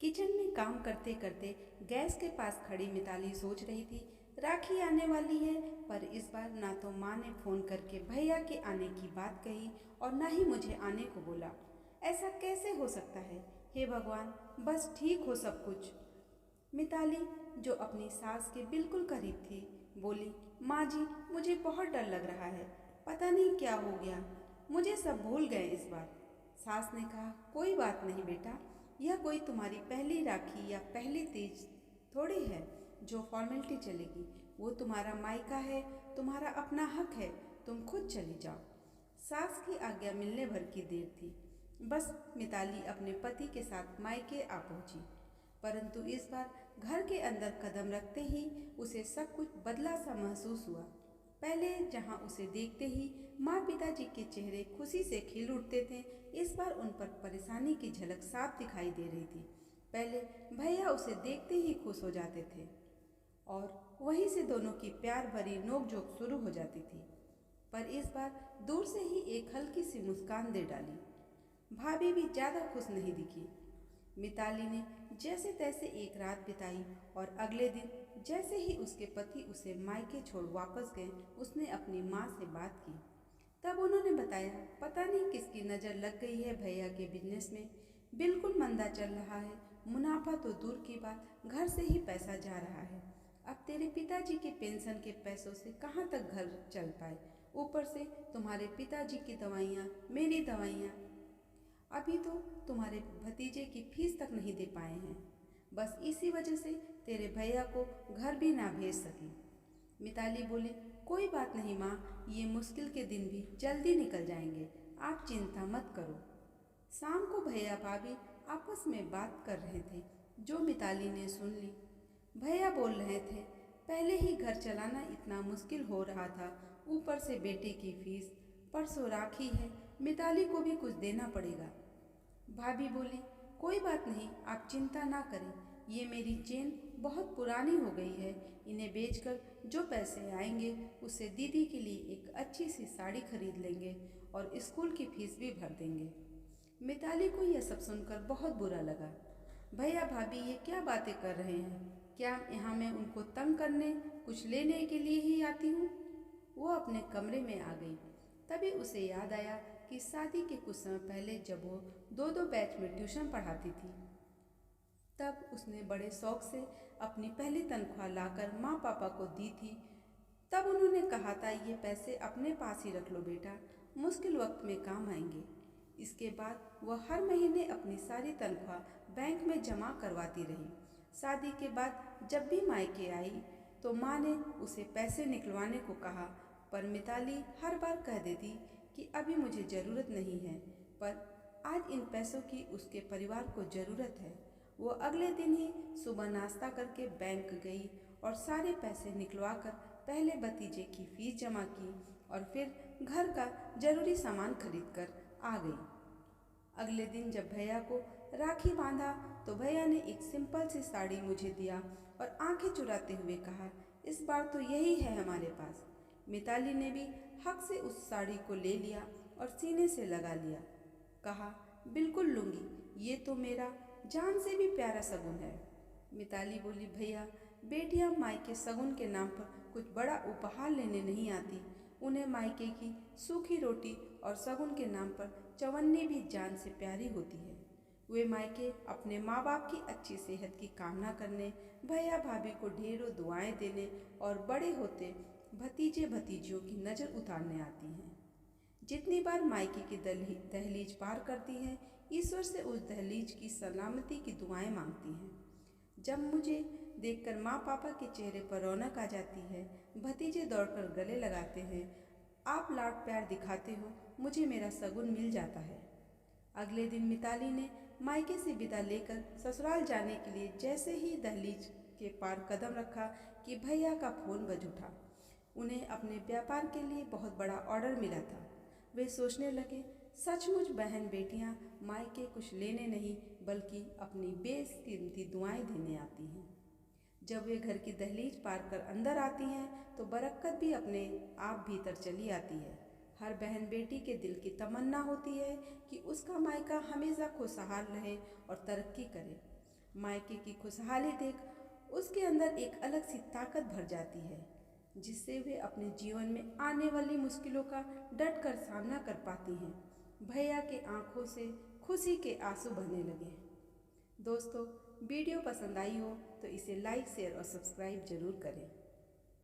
Kitchen में काम करते करते गैस के पास खड़ी मिताली सोच रही थी, राखी आने वाली है। पर इस बार ना तो माँ ने फोन करके भैया के आने की बात कही और ना ही मुझे आने को बोला। ऐसा कैसे हो सकता है? हे भगवान, बस ठीक हो सब कुछ। मिताली, जो अपनी सास के बिल्कुल करीब थी, बोली, माँ जी, मुझे बहुत डर लग रहा है। पता नहीं क्या हो गया, मुझे सब भूल गए इस बार। सास ने कहा, कोई बात नहीं बेटा, यह कोई तुम्हारी पहली राखी या पहली तीज थोड़ी है जो फॉर्मेलिटी चलेगी। वो तुम्हारा मायका है, तुम्हारा अपना हक है, तुम खुद चली जाओ। सास की आज्ञा मिलने भर की देर थी। बस मिताली अपने पति के साथ मायके आ पहुंची। परंतु इस बार घर के अंदर कदम रखते ही उसे सब कुछ बदला सा महसूस हुआ। पहले जहां उसे देखते ही माँ पिताजी के चेहरे खुशी से खिल उठते थे, इस बार उन पर परेशानी की झलक साफ दिखाई दे रही थी। पहले भैया उसे देखते ही खुश हो जाते थे और वहीं से दोनों की प्यार भरी नोकझोंक शुरू हो जाती थी। पर इस बार दूर से ही एक हल्की सी मुस्कान दे डाली। भाभी भी ज़्यादा खुश नहीं दिखी। मिताली ने जैसे तैसे एक रात बिताई और अगले दिन जैसे ही उसके पति उसे मायके छोड़ वापस गए, उसने अपनी माँ से बात की। तब उन्होंने बताया, पता नहीं किसकी नज़र लग गई है भैया के बिजनेस में, बिल्कुल मंदा चल रहा है। मुनाफा तो दूर की बात, घर से ही पैसा जा रहा है। अब तेरे पिताजी के पेंशन के पैसों से कहाँ तक घर चल पाए, ऊपर से तुम्हारे पिताजी की दवाइयाँ, मेरी दवाइयाँ, अभी तो तुम्हारे भतीजे की फीस तक नहीं दे पाए हैं। बस इसी वजह से तेरे भैया को घर भी ना भेज सकी। मिताली बोली, कोई बात नहीं माँ, ये मुश्किल के दिन भी जल्दी निकल जाएंगे, आप चिंता मत करो। शाम को भैया भाभी आपस में बात कर रहे थे, जो मिताली ने सुन ली। भैया बोल रहे थे, पहले ही घर चलाना इतना मुश्किल हो रहा था, ऊपर से बेटे की फीस, परसों राखी है, मिताली को भी कुछ देना पड़ेगा। भाभी बोली, कोई बात नहीं, आप चिंता ना करें, ये मेरी चेन बहुत पुरानी हो गई है, इन्हें बेचकर जो पैसे आएंगे उससे दीदी के लिए एक अच्छी सी साड़ी खरीद लेंगे और स्कूल की फीस भी भर देंगे। मिताली को यह सब सुनकर बहुत बुरा लगा। भैया भाभी ये क्या बातें कर रहे हैं? क्या यहाँ मैं उनको तंग करने, कुछ लेने के लिए ही आती हूँ? वो अपने कमरे में आ गई। तभी उसे याद आया कि शादी के कुछ समय पहले जब वो दो दो बैच में ट्यूशन पढ़ाती थी, तब उसने बड़े शौक से अपनी पहली तनख्वाह लाकर माँ पापा को दी थी। तब उन्होंने कहा था, ये पैसे अपने पास ही रख लो बेटा, मुश्किल वक्त में काम आएंगे। इसके बाद वह हर महीने अपनी सारी तनख्वाह बैंक में जमा करवाती रही। शादी के बाद जब भी मायके आई तो माँ ने उसे पैसे निकलवाने को कहा, पर मिताली हर बार कह देती कि अभी मुझे ज़रूरत नहीं है। पर आज इन पैसों की उसके परिवार को ज़रूरत है। वो अगले दिन ही सुबह नाश्ता करके बैंक गई और सारे पैसे निकलवाकर पहले भतीजे की फीस जमा की और फिर घर का जरूरी सामान खरीद कर आ गई। अगले दिन जब भैया को राखी बांधा तो भैया ने एक सिंपल सी साड़ी मुझे दिया और आंखें चुराते हुए कहा, इस बार तो यही है हमारे पास। मिताली ने भी हक से उस साड़ी को ले लिया और सीने से लगा लिया। कहा, बिल्कुल लूँगी, ये तो मेरा जान से भी प्यारा शगुन है। मिताली बोली, भैया, बेटियां मायके शगुन के नाम पर कुछ बड़ा उपहार लेने नहीं आती, उन्हें मायके की सूखी रोटी और शगुन के नाम पर चवन्नी भी जान से प्यारी होती है। वे मायके अपने माँ बाप की अच्छी सेहत की कामना करने, भैया भाभी को ढेरों दुआएं देने और बड़े होते भतीजे भतीजियों की नज़र उतारने आती हैं। जितनी बार मायके की दहलीज पार करती हैं, ईश्वर से उस दहलीज की सलामती की दुआएं मांगती हैं। जब मुझे देखकर माँ पापा के चेहरे पर रौनक आ जाती है, भतीजे दौड़कर गले लगाते हैं, आप लाड प्यार दिखाते हो, मुझे मेरा शगुन मिल जाता है। अगले दिन मिताली ने मायके से विदा लेकर ससुराल जाने के लिए जैसे ही दहलीज के पार कदम रखा कि भैया का फोन बज उठा। उन्हें अपने व्यापार के लिए बहुत बड़ा ऑर्डर मिला था। वे सोचने लगे, सचमुच बहन बेटियां मायके कुछ लेने नहीं बल्कि अपनी बेशकीमती दुआएं देने आती हैं। जब वे घर की दहलीज पार कर अंदर आती हैं तो बरकत भी अपने आप भीतर चली आती है। हर बहन बेटी के दिल की तमन्ना होती है कि उसका मायका हमेशा खुशहाल रहे और तरक्की करे। मायके की खुशहाली देख उसके अंदर एक अलग सी ताकत भर जाती है, जिससे वे अपने जीवन में आने वाली मुश्किलों का डट कर सामना कर पाती हैं। भैया के आंखों से खुशी के आंसू बहने लगे। दोस्तों, वीडियो पसंद आई हो तो इसे लाइक, शेयर और सब्सक्राइब जरूर करें।